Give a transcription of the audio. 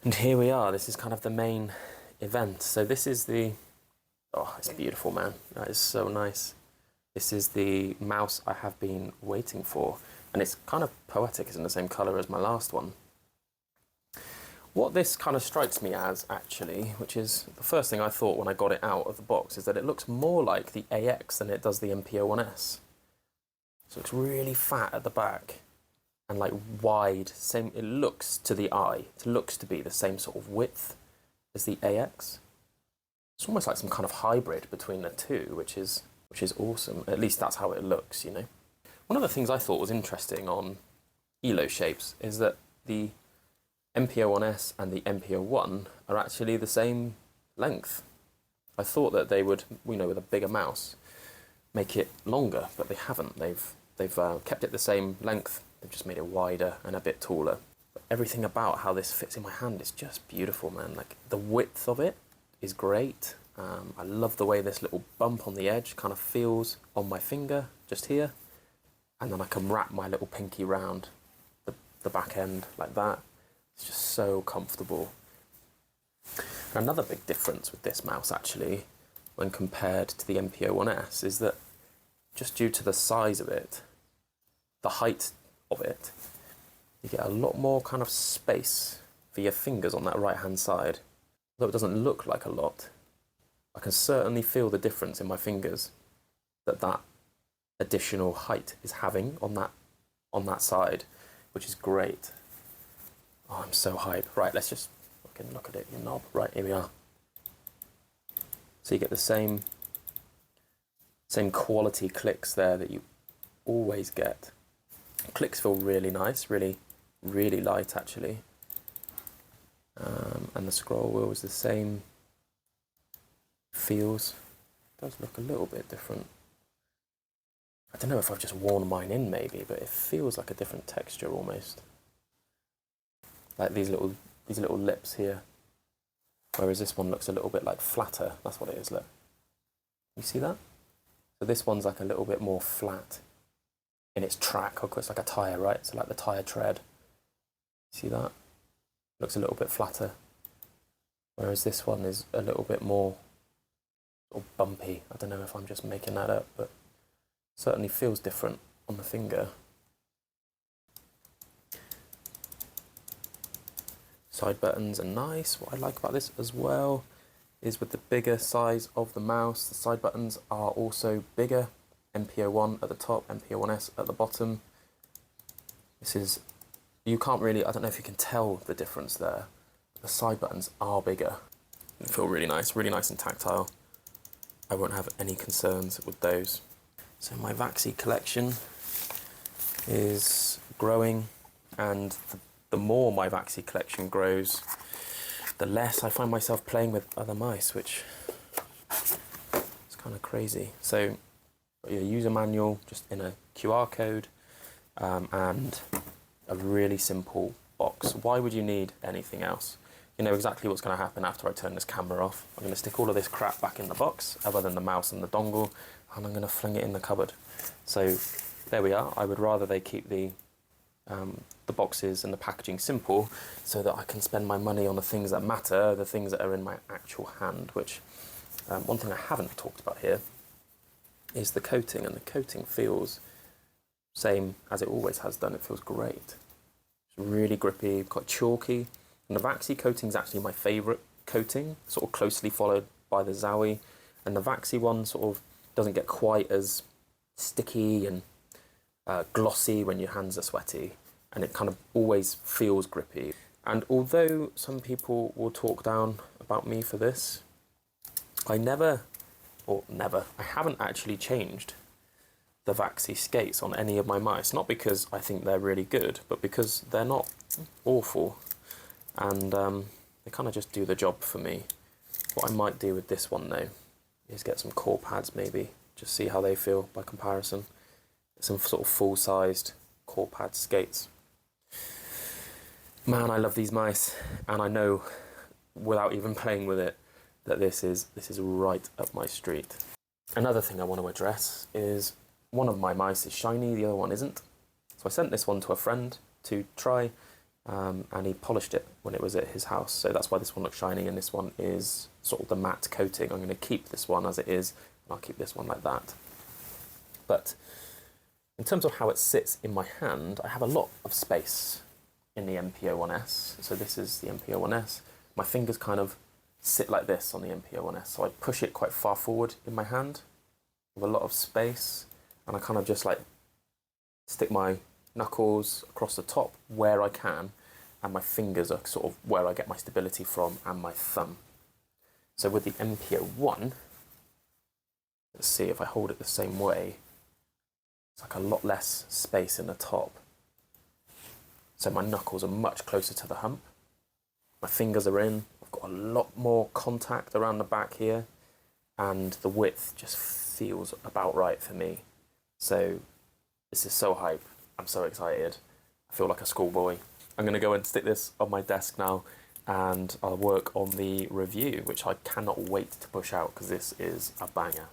And here we are, this is kind of the main event. So this is the, oh, it's beautiful, man. That is so nice. This is the mouse I have been waiting for. And it's kind of poetic, it's in the same colour as my last one. What this kind of strikes me as, actually, which is the first thing I thought when I got it out of the box, is that it looks more like the AX than it does the NP01s. So it's really fat at the back and like wide. Same, it looks to the eye, it looks to be the same sort of width as the AX. It's almost like some kind of hybrid between the two, which is awesome. At least that's how it looks, you know. One of the things I thought was interesting on ELO shapes is that the NP01s and the NP01 are actually the same length. I thought that they would, you know, with a bigger mouse, make it longer, but they haven't. They've kept it the same length. They've just made it wider and a bit taller. But everything about how this fits in my hand is just beautiful, man. Like the width of it is great. I love the way this little bump on the edge kind of feels on my finger, just here. And then I can wrap my little pinky round the back end like that. It's just so comfortable. And another big difference with this mouse, actually, when compared to the NP01s, is that just due to the size of it, the height of it, you get a lot more kind of space for your fingers on that right hand side. Though it doesn't look like a lot, I can certainly feel the difference in my fingers that additional height is having on that side, which is great. Oh, I'm so hyped. Right, let's just fucking look at it, your knob. Right, here we are. So you get the same quality clicks there that you always get. Clicks feel really nice, really light actually. And the scroll wheel is the same. Feels, does look a little bit different. I don't know if I've just worn mine in maybe, but it feels like a different texture almost. Like these little lips here. Whereas this one looks a little bit like flatter. That's what it is, look. You see that? So this one's like a little bit more flat in its track. It's like a tyre, right? So like the tyre tread. See that? Looks a little bit flatter. Whereas this one is a little bit more sort of bumpy. I don't know if I'm just making that up, but certainly feels different on the finger. Side buttons are nice. What I like about this as well is with the bigger size of the mouse, the side buttons are also bigger. NP01 at the top, NP01s at the bottom. This is, you can't really, I don't know if you can tell the difference there. The side buttons are bigger. They feel really nice and tactile. I won't have any concerns with those. So my Vaxee collection is growing, and the more my Vaxee collection grows, the less I find myself playing with other mice, which is kind of crazy. So your user manual, just in a QR code, and a really simple box. Why would you need anything else? You know exactly what's going to happen after I turn this camera off. I'm going to stick all of this crap back in the box, other than the mouse and the dongle, and I'm going to fling it in the cupboard. So there we are. I would rather they keep the boxes and the packaging simple, so that I can spend my money on the things that matter, the things that are in my actual hand. Which one thing I haven't talked about here is the coating, and the coating feels same as it always has done. It feels great. It's really grippy, quite chalky. And the Vaxee coating is actually my favourite coating, sort of closely followed by the Zowie. And the Vaxee one sort of doesn't get quite as sticky and glossy when your hands are sweaty, and it kind of always feels grippy. And although some people will talk down about me for this, I haven't actually changed the Vaxee skates on any of my mice. Not because I think they're really good, but because they're not awful. And they kind of just do the job for me. What I might do with this one though is get some core pads maybe, just see how they feel by comparison. Some sort of full-sized core pad skates. Man, I love these mice, and I know without even playing with it that this is right up my street. Another thing I want to address is one of my mice is shiny, the other one isn't. So I sent this one to a friend to try, and he polished it when it was at his house. So that's why this one looks shiny, and this one is sort of the matte coating. I'm going to keep this one as it is, and I'll keep this one like that. But in terms of how it sits in my hand, I have a lot of space in the NP01s. So this is the NP01s. My fingers kind of sit like this on the NP01s. So I push it quite far forward in my hand with a lot of space, and I kind of just like stick my knuckles across the top where I can, and my fingers are sort of where I get my stability from, and my thumb. So with the NP01, let's see if I hold it the same way. It's like a lot less space in the top. So my knuckles are much closer to the hump. My fingers are in. I've got a lot more contact around the back here, and the width just feels about right for me. So this is so hype. I'm so excited. I feel like a schoolboy. I'm going to go and stick this on my desk now, and I'll work on the review, which I cannot wait to push out because this is a banger.